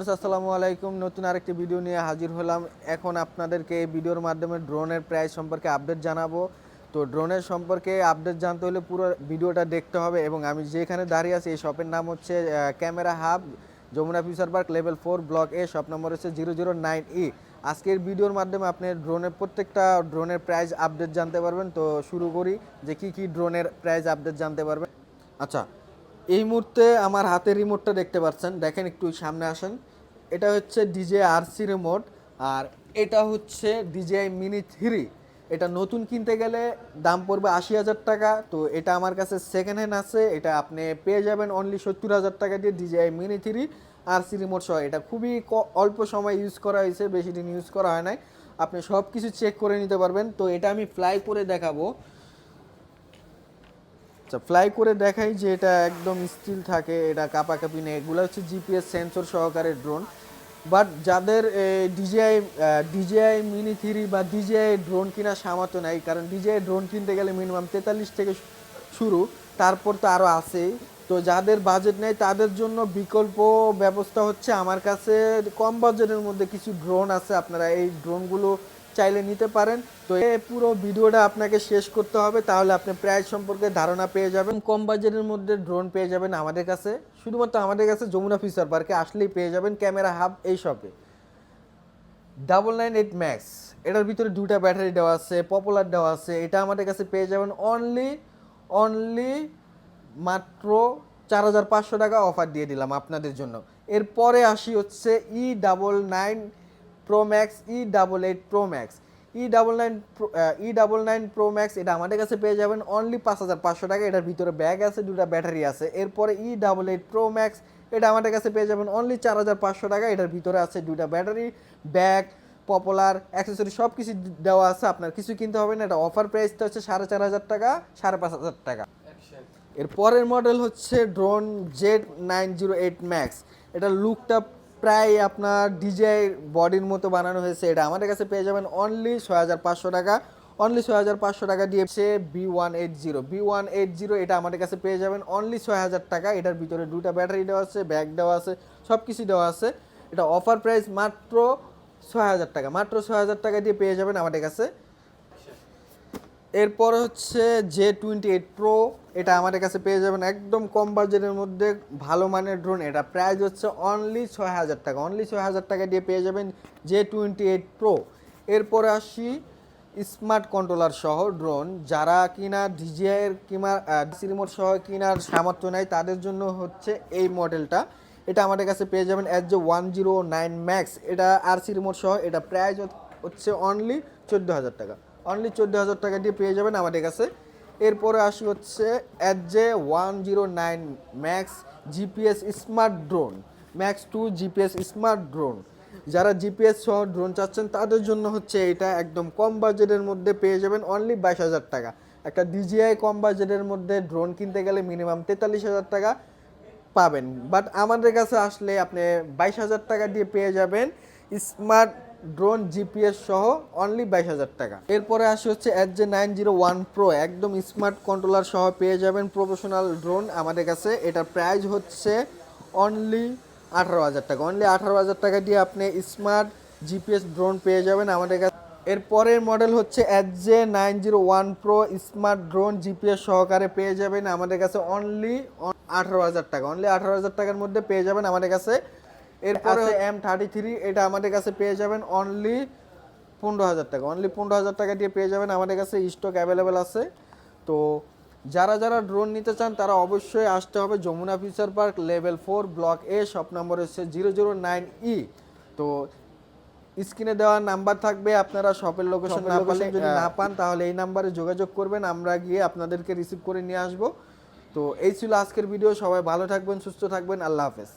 আসসালামু আলাইকুম, নতুন আরেকটি ভিডিও নিয়ে হাজির হলাম। এখন আপনাদেরকে এই ভিডিওর মাধ্যমে ড্রোনের প্রাইস সম্পর্কে আপডেট জানাবো। তো ড্রোনের সম্পর্কে আপডেট জানতে হলে পুরো ভিডিওটা দেখতে হবে। এবং আমি যেখানে দাঁড়িয়ে আছি এই শপের নাম হচ্ছে camera hub, Jamuna future park, level 4, block A, shop number হচ্ছে 009E। আজকের ভিডিওর মাধ্যমে আপনি প্রত্যেকটা ড্রোনের প্রাইস আপডেট জানতে পারবেন। তো শুরু করি যে কি ড্রোনের প্রাইস আপডেট জানতে পারবেন। আচ্ছা, এই মুহূর্তে আমার হাতের রিমোটটা দেখতে পাচ্ছেন, দেখেন একটু সামনে আসেন। এটা হচ্ছে DJI RC রিমোট, আর এটা হচ্ছে DJI মিনি 3। এটা নতুন কিনতে গেলে দাম পড়বে 80,000 টাকা। তো এটা আমার কাছে সেকেন্ড হ্যান্ড আছে, এটা আপনি পেয়ে যাবেন অনলি 70,000 টাকা দিয়ে। DJI মিনি 3 RC রিমোট সহ। এটা খুবই অল্প সময় ইউজ করা হয়েছে, বেশি দিন ইউজ করা হয় নাই। আপনি সব কিছু চেক করে নিতে পারবেন। তো এটা আমি ফ্লাই করে দেখাবো। আচ্ছা, ফ্লাই করে দেখাই যে এটা একদম স্টিল থাকে, এটা কাঁপাকাঁপি নেই। এগুলো হচ্ছে জিপিএস সেন্সর সহকারে ড্রোন। বাট যাদের ডিজিআই মিনি 3 বা ডিজিআই ড্রোন কেনার সামর্থ্য নাই, কারণ ডিজিআই ড্রোন কিনতে গেলে মিনিমাম 43 থেকে শুরু, তারপর তো আরও আছেই। তো যাদের বাজেট নেই তাদের জন্য বিকল্প ব্যবস্থা হচ্ছে আমার কাছে কম বাজেটের মধ্যে কিছু ড্রোন আছে, আপনারা এই ড্রোনগুলো চাইলে নিতে পারেন। তো এই পুরো ভিডিওটা আপনাকে শেষ করতে হবে, তাহলে আপনি প্রাইস সম্পর্কে ধারণা পেয়ে যাবেন। কম বাজেটের মধ্যে ড্রোন পেয়ে যাবেন আমাদের কাছে, শুধুমাত্র আমাদের কাছে যমুনা ফিউচার পার্কে আসলেই পেয়ে যাবেন ক্যামেরা হাব এই শপে। 998 ম্যাক্স, এটার ভিতরে দুটা ব্যাটারি দেওয়া আছে, পপুলার দেওয়া আছে। এটা আমাদের কাছে পেয়ে যাবেন অনলি মাত্র 4,500 টাকা অফার দিয়ে দিলাম আপনাদের জন্য। এরপরে আসি হচ্ছে E99 pro max, E88 pro max. E99 pro max এটা আমাদের কাছে পেয়ে যাবেন অনলি 5,500 টাকা। এটার ভিতরে ব্যাগ আছে, দুটা ব্যাটারি আছে। এরপরে E88 প্রো ম্যাক্স এটা আমাদের কাছে পেয়ে যাবেন অনলি 4,500 টাকা। এটার ভিতরে আছে দুটা ব্যাটারি, ব্যাগ, পপুলার, অ্যাক্সেসরি সব কিছু দেওয়া আছে। আপনার কিছু কিনতে হবে না। এটা অফার প্রাইসটা হচ্ছে 4,500 টাকা, 5,500 টাকা। এর পরের মডেল হচ্ছে ড্রোন Z908 ম্যাক্স। এটা লুকটা প্রায় আপনার ডিজাই বডির মতো বানানো হয়েছে। এটা আমাদের কাছে পেয়ে যাবেন অনলি 6,500 টাকা। অনলি 6,500 টাকা দিয়ে B180 এটা আমাদের কাছে পেয়ে যাবেন অনলি 6,000 টাকা। এটার ভিতরে দুটা ব্যাটারি দেওয়া আছে, ব্যাগ দেওয়া আছে, সব কিছু দেওয়া আছে। এটা অফার প্রাইস মাত্র 6,000 টাকা, মাত্র 6,000 টাকা দিয়ে পেয়ে যাবেন আমাদের কাছে। এরপর হচ্ছে J28 প্রো, এটা আমাদের কাছে পেয়ে যাবেন একদম কম বাজেটের মধ্যে ভালো মানের ড্রোন। এটা প্রাইস হচ্ছে অনলি 6,000 টাকা, অনলি 6,000 টাকা দিয়ে পেয়ে যাবেন J28 প্রো। এরপরে আসি স্মার্ট কন্ট্রোলার সহ ড্রোন। যারা কিনা ডিজিআইয়ের কিংবা ডিসি রিমোট সহ কেনার সামর্থ্য নাই তাদের জন্য হচ্ছে এই মডেলটা। এটা আমাদের কাছে পেয়ে যাবেন SJ109 ম্যাক্স। এটা RC রিমোট সহ। এটা প্রাইস হচ্ছে অনলি 14,000 টাকা, অনলি 14,000 টাকা দিয়ে পেয়ে যাবেন আমাদের কাছে। এরপরে আসি হচ্ছে SJ109 max GPS smart drone, max 2 GPS smart drone. যারা জিপিএস সহ ড্রোন চাচ্ছেন তাদের জন্য হচ্ছে এটা একদম কম বাজেটের মধ্যে পেয়ে যাবেন অনলি 22,000 টাকা। একটা ডিজিআই কম বাজেটের মধ্যে ড্রোন কিনতে গেলে মিনিমাম 43,000 টাকা পাবেন, বাট আমাদের কাছে আসলে আপনি 22,000 টাকা দিয়ে পেয়ে যাবেন স্মার্ট ড্রোন জিপিএস সহ অনলি 22,000 টাকা। এরপরে আসে হচ্ছে SJ901 প্রো, একদম স্মার্ট কন্ট্রোলার সহ পেয়ে যাবেন প্রফেশনাল ড্রোন আমাদের কাছে। এটার প্রাইস হচ্ছে অনলি 18,000 টাকা, অনলি 18,000 টাকা দিয়ে আপনি স্মার্ট জিপিএস ড্রোন পেয়ে যাবেন আমাদের কাছে। এরপরের মডেল হচ্ছে SJ901 pro smart drone GPS সহকারে পেয়ে যাবেন আমাদের কাছে অনলি 18,000 টাকা, অনলি 18,000 টাকার মধ্যে পেয়ে যাবেন আমাদের কাছে। এরপরে M33, এটা আমাদের কাছে পেয়ে যাবেন অনলি 15,000 টাকা, অনলি 15,000 টাকা দিয়ে পেয়ে যাবেন আমাদের কাছে। স্টক অ্যাভেলেবেল আছে। তো যারা ড্রোন নিতে চান তারা অবশ্যই আসতে হবে Jamuna future park, level 4, block A, shop number হচ্ছে 009E। তো স্ক্রিনে দেওয়া নাম্বার থাকবে, আপনারা শপের লোকেশন যদি না পান তাহলে এই নাম্বারে যোগাযোগ করবেন, আমরা গিয়ে আপনাদেরকে রিসিভ করে নিয়ে আসবো। তো এই ছিল আজকের ভিডিও। সবাই ভালো থাকবেন, সুস্থ থাকবেন, আল্লাহ হাফেজ।